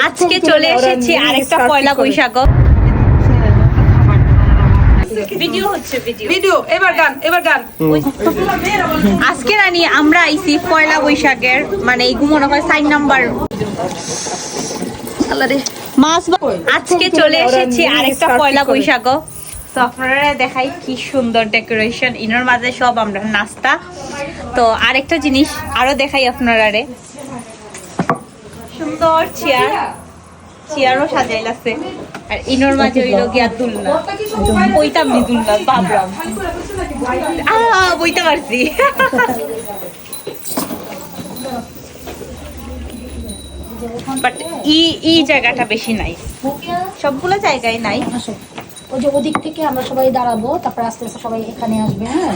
আজকে চলে এসেছি আরেকটা পয়লা বৈশাখ। ভিডিও হচ্ছে ভিডিও। এবার গান। আজকে রানি আমরা আইছি পয়লা বৈশাখের মানে এই মনে হয় 4 নাম্বার মাস। আজকে চলে এসেছি আরেকটা পয়লা বৈশাখ। তো আপনারা দেখাই কি সুন্দর ডেকোরেশন, ইনার মাঝে সব আমরা নাস্তা। তো আরেকটা জিনিস আরো দেখাই আপনারা, সুন্দর চেয়ারও সাজাই লাগছে। আর ইনোর মাঝে হইল গিয়া দুলনা, বইতাম নি দুলনা ভাবলাম বইতে পারছি। বাট ই জায়গাটা বেশি নাই, সবগুলো জায়গায় নাই। ওই যে ওদিক থেকে আমরা সবাই দাঁড়াবো, তারপর আস্তে আস্তে সবাই এখানে আসবে। হ্যাঁ,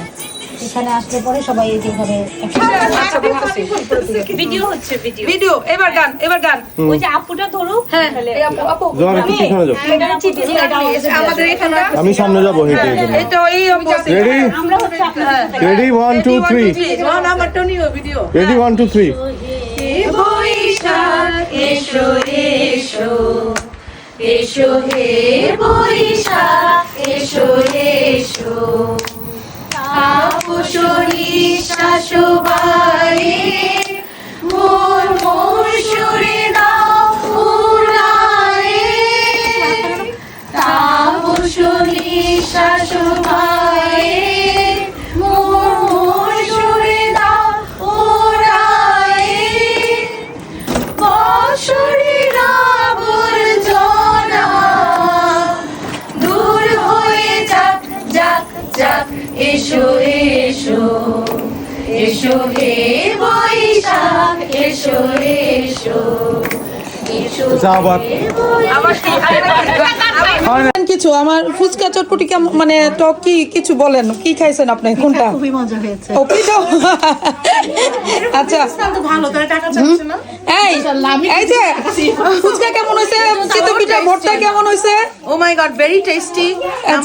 এখানে আসলে পরে সবাই যেভাবে ভিডিও হচ্ছে ভিডিও। এবার গান। ওই যে আপুটা ধরুক। হ্যাঁ আপু আমাদের এখানে আমি সামনে যাব হেঁটে। এটা এই রেডি আমরা হচ্ছে রেডি 1 2 3 আমার টনিও ভিডিও। রেডি 1 2 3 বৈশাখ এসো এসো এসো হে বৈশাখ এসো এসো, তাপসী শাশুবারে মোর মোর সুরে দাও উড়ায়ে, তাপসী শাশুবারে মোর মোর সুরে দাও উড়ায়ে, বৎসরের আবর্জনা দূর হয়ে যাক যাক যাক, এসো এসো এসো হে বৈশাখ এসো এসো এসো কিছু আমার ফুচকা চটপটি কেমন মানে টক কি কিছু বলেন, কি খাইছেন আপনি? কোনটা খুবই মজা হয়েছে। ও পিঠা। আচ্ছা এই যে ফুচকা কেমন হয়েছে, চিতই পিঠা ভর্তা কেমন হয়েছে? Oh my god, very tasty.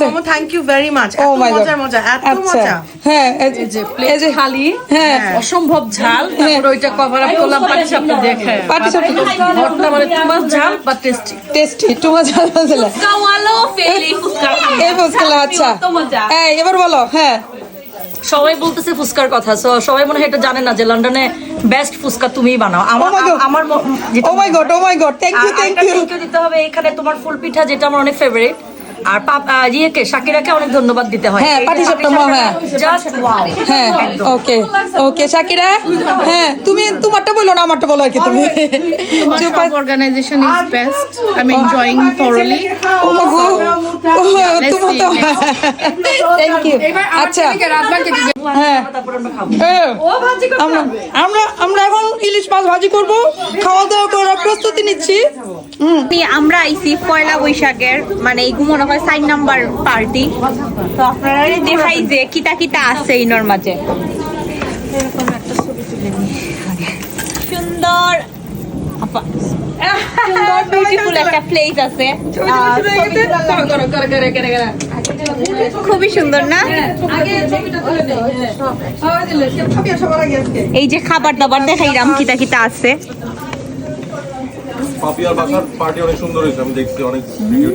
Momo, thank you very much. Oh my god. মজা এত আচ্ছা মজা। হ্যাঁ এই যে প্লেট খালি, হ্যাঁ অসম্ভব ঝাল, তারপর ওইটা কভার আপ করলাম পাটিসাপটা দিয়ে খায়। পাটিসাপটা ভর্তা মানে টু মাছ ঝাল বা টেস্টি। টেস্টি টু মজা ছিল কাওয়ালো ফেলি ফুচকা এই ফুচকা। আচ্ছা এই এবার বলো। হ্যাঁ সবাই বলতেছে ফুচকার কথা, সো সবাই মনে হয় এটা জানে না যে লন্ডনে বেস্ট ফুচকা তুমিই বানাও। আমার ও মাই গড থ্যাংক ইউ দিতে হবে এখানে তোমার ফুল পিঠা, যেটা আমার অনেক ফেভারিট। আর ইয়েকে শাকিরাকে অনেক ধন্যবাদ দিতে হয়। হ্যাঁ পাটিসাপটা হ্যাঁ জাস্ট ওয়াও। হ্যাঁ ওকে শাকিরা, হ্যাঁ তুমি তোমারটা বলো না আমারটা বলো কি তুমি? Organization is best. I'm enjoying thoroughly. Thank you. আচ্ছা হ্যাঁ আমরা এখন ইলিশ মাছ ভাজি করব, খাওয়া দাওয়া করার প্রস্তুতি নিচ্ছি। আমরা আইছি পয়লা বৈশাখের মানে এই মনে হয় 4 নাম্বার পার্টি। তো আপনারা দেখাই যে কিতা কিতা আছে ইনোর মাঝে। সুন্দর সুন্দর বিউটিফুল একটা প্লেস আছে, খুবই সুন্দর না? এই যে খাবার দাবার দেখাইলাম কিতা কিতা আছে। পাপিয়ার বাসার পার্টি অনেক সুন্দর হয়েছে, আমি দেখছি অনেক ভিডিও।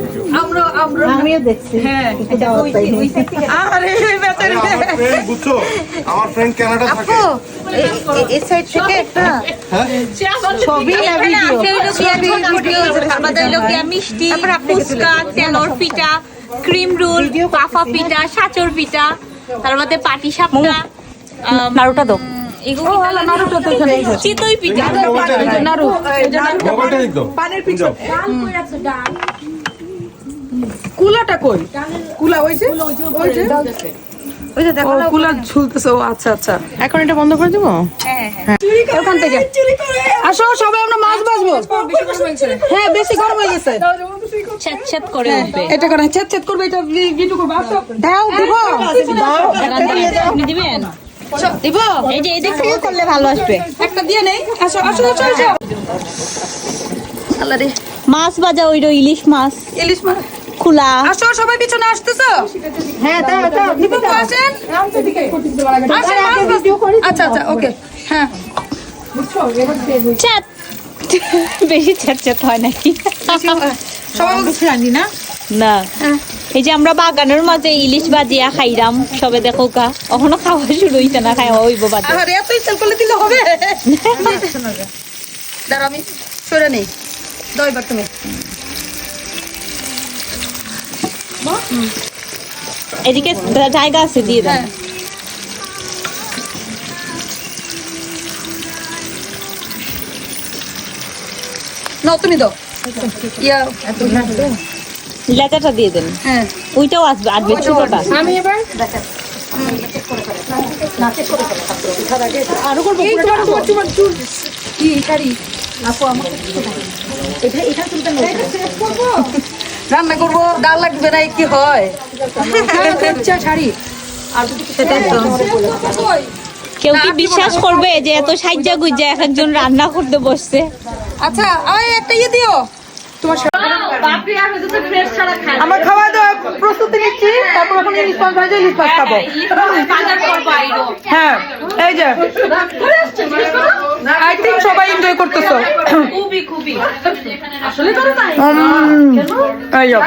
আমিও দেখছি। হ্যাঁ আমার ফ্রেন্ড বুঝছো, আমার ফ্রেন্ড কানাডা থাকে। এই সাইড থেকে একটা ছবি না ভিডিও আমাদের লোকে মিষ্টি, ফুচকা, তেলর পিঠা, ক্রিম রোল, পাফা পিঠা, সাচর পিঠা, তার মধ্যে পাটিসাপটা, নাড়ুটা দাও। চিতই পিঠা, মোবাইলটা দেখো। পানের পিঠা। কুলাটা কই? কুলা ওইছে ওই যে দেখো কুলা ঝুলতেছে। ও আচ্ছা আচ্ছা এখন এটা বন্ধ করে দেবো? ওখান থেকে আসো সবাই আমরা মাছ ভাজবো। হ্যাঁ বেশি গরম হয়ে গেছে, ছেদ করে উঠবে। এটা করে ছেদ করবে, এটা ভিডিও করবে। আসো দাও দেবো আপনি দিবেন? দিব এই যে এদিক থেকে করলে ভালো আসবে। একটা দিয়ে নেই। আসো আসো আসো আসো আল্লাহ রে মাছ ভাজা ওইটা ইলিশ মাছ ইলিশ মাছ খোলা। আসো সবাই পিছনে আসতেছো। হ্যাঁ দাও নিপু আসেন। আচ্ছা আচ্ছা ওকে হ্যাঁ ছেদ বেশি চ্যাটচ্যাট হয় নাকি? সবাই বলতেছে জানি না না, এই যে আমরা বাগানের মাঝে ইলিশ বাজিয়া খাইরাম সবে দেখো কা, এখনো খাওয়া শুরু হইছে না, খাওয়া হইব বাজে। আর এত ইচ্ছা করলে দিলে হবে। দাঁড়া আমি সরে নেই, দাও এবার তুমি। এদিকে জায়গা আছে, দিয়ে দেন। নাও তুমি দাও। ইয়া লেজাটা দিয়ে দেন। হ্যাঁ ওইটাও আসবে, আসবে ছোটটা। আমি এবার আরো করবো এই পুরোটা তোমার করবো? তোমার চুল কি শাড়ি আপু আমার এটা তুলতে রান্না করবো, ডাল লাগবে না কি হয়? ইচ্ছা শাড়ি আর যদি কিছু কেউ কি বিশ্বাস করবে যে এত সাজ্জা গুজ্জা এক একজন রান্না করতে বসছে? আচ্ছা আয় একটা ইয়ে দিও তোমার আমার খাওয়া দাওয়া প্রস্তুতি নিচ্ছি, তারপর এখন ইলিশ মাছ ভাজা, ইলিশ মাছ খাবো। হ্যাঁ এই যে আই থিঙ্ক সবাই এনজয় করতেছো। খুবই এই যাও।